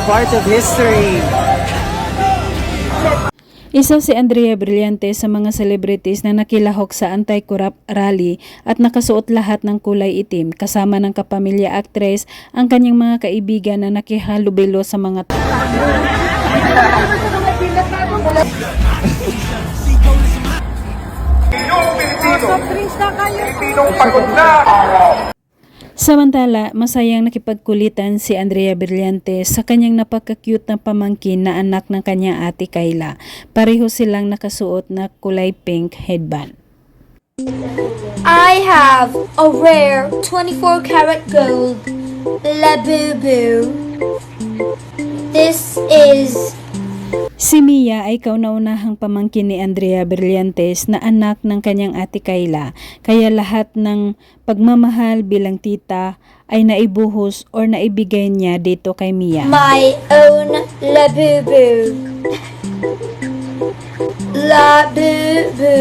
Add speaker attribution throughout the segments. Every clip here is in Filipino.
Speaker 1: part of history.
Speaker 2: Isa si Andrea Brillantes sa mga celebrities na nakilahok sa anti-corrupt rally at nakasuot lahat ng kulay itim kasama ng kapamilya actress ang kanyang mga kaibigan na nakihalubilo sa mga Samantala, masayang nakipagkulitan si Andrea Brillantes sa kanyang napaka-cute na pamangkin na anak ng kanyang ate Kayla. Pareho silang nakasuot na kulay pink headband.
Speaker 3: I have a rare 24-karat gold Labubu. This is...
Speaker 2: Si Mia ay kauna-unahang pamangkin ni Andrea Brillantes na anak ng kanyang ate Kayla, kaya lahat ng pagmamahal bilang tita ay naibuhos or naibigay niya dito kay Mia.
Speaker 3: My own Labubu. Labubu.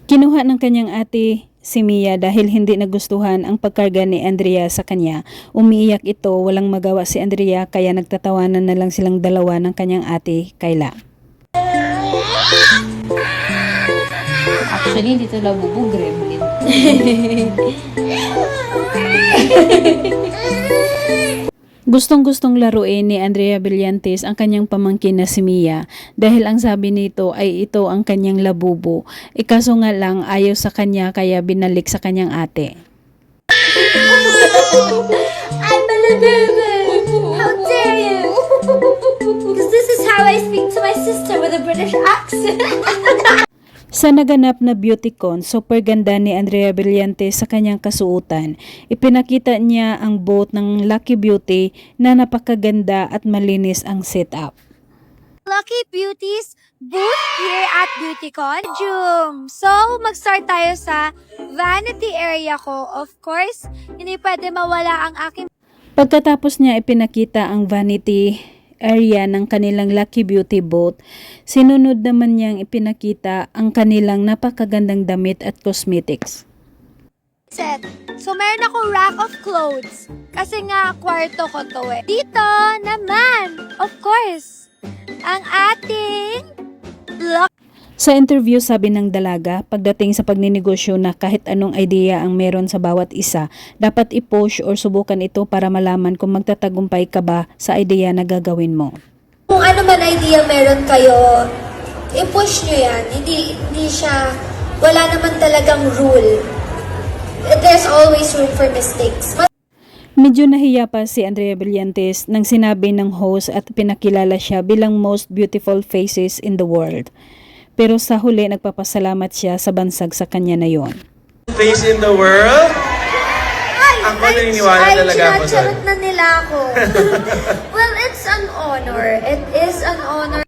Speaker 2: Kinuha ng kanyang ate si Mia dahil hindi nagustuhan ang pagkarga ni Andrea sa kanya. Umiiyak ito, walang magawa si Andrea kaya nagtatawanan na lang silang dalawa ng kanyang ate Kayla.
Speaker 4: Actually, dito Labubu, gremlin.
Speaker 2: Gustong-gustong laruin ni Andrea Brillantes ang kanyang pamangkin na si Mia dahil ang sabi nito ay ito ang kanyang labubo. Ikaso nga lang ayaw sa kanya kaya binalik sa kanyang ate.
Speaker 3: I'm a Labubu. How dare you? Because this is how I speak to my sister with a British accent.
Speaker 2: Sa naganap na beautycon, super ganda ni Andrea Brillantes sa kanyang kasuotan. Ipinakita niya ang boat ng Lucky Beauty na napakaganda at malinis ang setup.
Speaker 3: Lucky Beauties, booth here at BeautyCon. Jum! So, mag-start tayo sa vanity area ko. Of course, hindi pwede mawala ang aking...
Speaker 2: Pagkatapos niya ipinakita ang vanity area ng kanilang Lucky Beauty boat, sinunod naman niyang ipinakita ang kanilang napakagandang damit at cosmetics.
Speaker 3: set. So, meron akong rack of clothes. Kasi nga, kwarto ko to eh. Dito naman, of course, ang ating
Speaker 2: Sa interview, sabi ng dalaga, pagdating sa pagninegosyo na kahit anong idea ang meron sa bawat isa, dapat i-push or subukan ito para malaman kung magtatagumpay ka ba sa idea na gagawin mo.
Speaker 3: Kung ano man idea meron kayo, i-push nyo yan. Hindi siya, wala naman talagang rule. There's always room for mistakes.
Speaker 2: Medyo nahiya pa si Andrea Brillantes nang sinabi ng host at pinakilala siya bilang most beautiful faces in the world. Pero sa huli, nagpapasalamat siya sa bansag sa kanya na yon.
Speaker 5: Face in the world? Ako naniniwala talaga ako
Speaker 3: Ay, na nila ako. Well, it's an honor. It is an honor